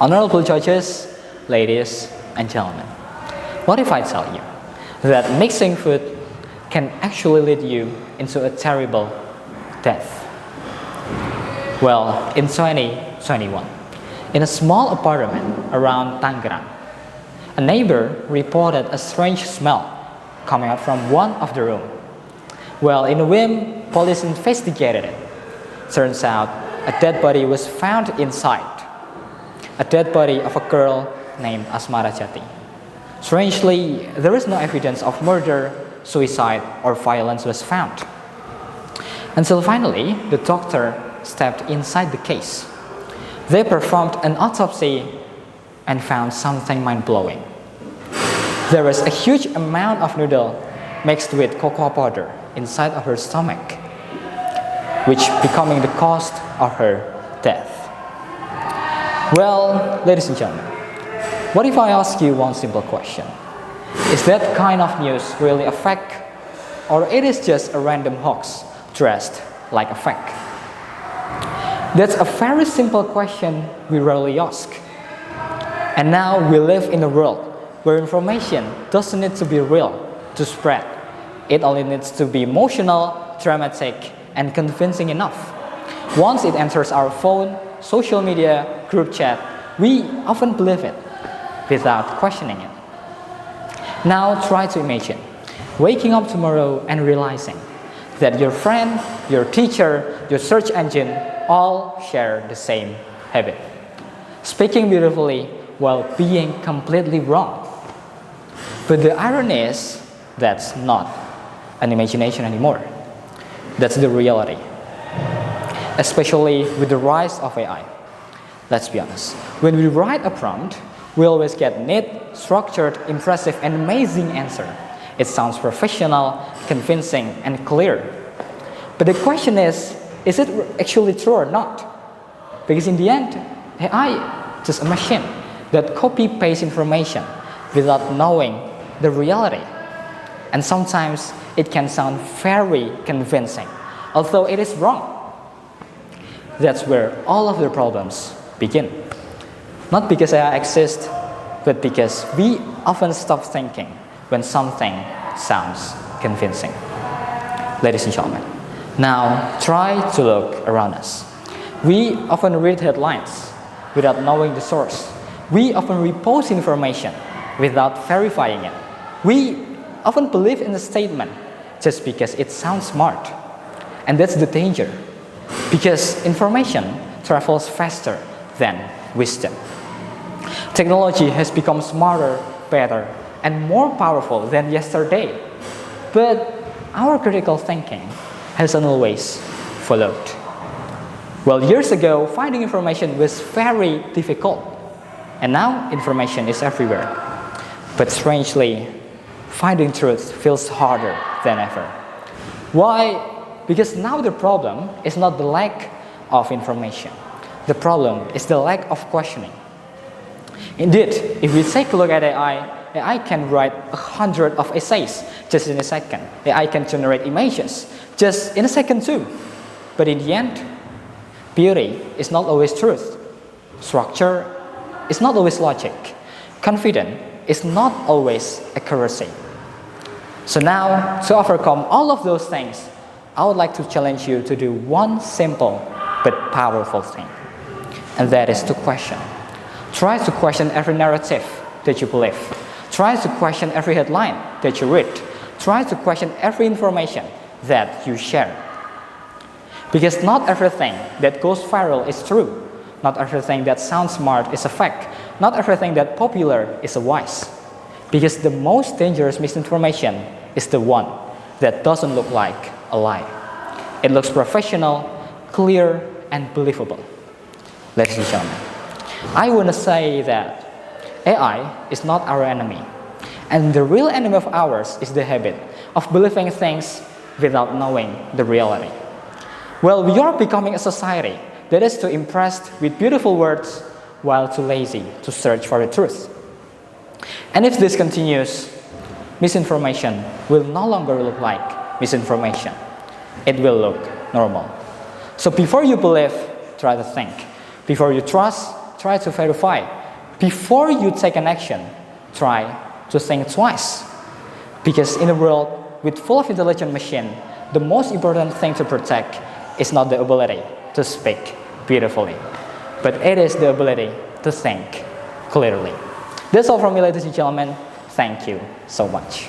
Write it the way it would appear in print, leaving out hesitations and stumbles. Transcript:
Honorable judges, ladies and gentlemen, what if I tell you that mixing food can actually lead you into a terrible death? Well, in 2021, in a small apartment around Tangerang, a neighbor reported a strange smell coming out from one of the rooms. Well, in a whim, police investigated it. Turns out, a dead body was found inside. A dead body of a girl named Asmara Jati. Strangely, there is no evidence of murder, suicide, or violence was found. Until finally, the doctor stepped inside the case. They performed an autopsy and found something mind-blowing. There was a huge amount of noodle mixed with cocoa powder inside of her stomach, which becoming the cause of her death. Well, ladies and gentlemen, what if I ask you one simple question? Is that kind of news really a fact, or it is just a random hoax dressed like a fact? That's a very simple question we rarely ask. And now we live in a world where information doesn't need to be real to spread. It only needs to be emotional, dramatic, and convincing enough. Once it enters our phone, social media, group chat, we often believe it without questioning it. Now try to imagine waking up tomorrow and realizing that your friend, your teacher, your search engine all share the same habit. Speaking beautifully while being completely wrong. But the irony is that's not an imagination anymore. That's the reality. Especially with the rise of AI. Let's be honest. When we write a prompt, we always get neat, structured, impressive, and amazing answer. It sounds professional, convincing, and clear. But the question is it actually true or not? Because in the end, AI is just a machine that copy-pastes information without knowing the reality. And sometimes it can sound very convincing, although it is wrong. That's where all of the problems begin. Not because AI exists, but because we often stop thinking when something sounds convincing. Ladies and gentlemen, now try to look around us. We often read headlines without knowing the source. We often repost information without verifying it. We often believe in a statement just because it sounds smart. And that's the danger, because information travels faster than wisdom. Technology has become smarter, better, and more powerful than yesterday. But our critical thinking hasn't always followed. Well, years ago, finding information was very difficult. And now, information is everywhere. But strangely, finding truth feels harder than ever. Why? Because now the problem is not the lack of information. The problem is the lack of questioning. Indeed, if we take a look at AI can write 100 of essays just in a second. AI can generate images just in a second too. But in the end, beauty is not always truth. Structure is not always logic. Confidence is not always accuracy. So now, to overcome all of those things, I would like to challenge you to do one simple but powerful thing. And that is to question. Try to question every narrative that you believe. Try to question every headline that you read. Try to question every information that you share. Because not everything that goes viral is true. Not everything that sounds smart is a fact. Not everything that's popular is a wise. Because the most dangerous misinformation is the one that doesn't look like a lie. It looks professional, clear, and believable. Ladies and gentlemen, I want to say that AI is not our enemy. And the real enemy of ours is the habit of believing things without knowing the reality. Well, we are becoming a society that is too impressed with beautiful words while too lazy to search for the truth. And if this continues, misinformation will no longer look like misinformation. It will look normal. So before you believe, try to think. Before you trust, try to verify. Before you take an action, try to think twice. Because in a world with full of intelligent machine, the most important thing to protect is not the ability to speak beautifully, but it is the ability to think clearly. That's all from me, ladies and gentlemen. Thank you so much.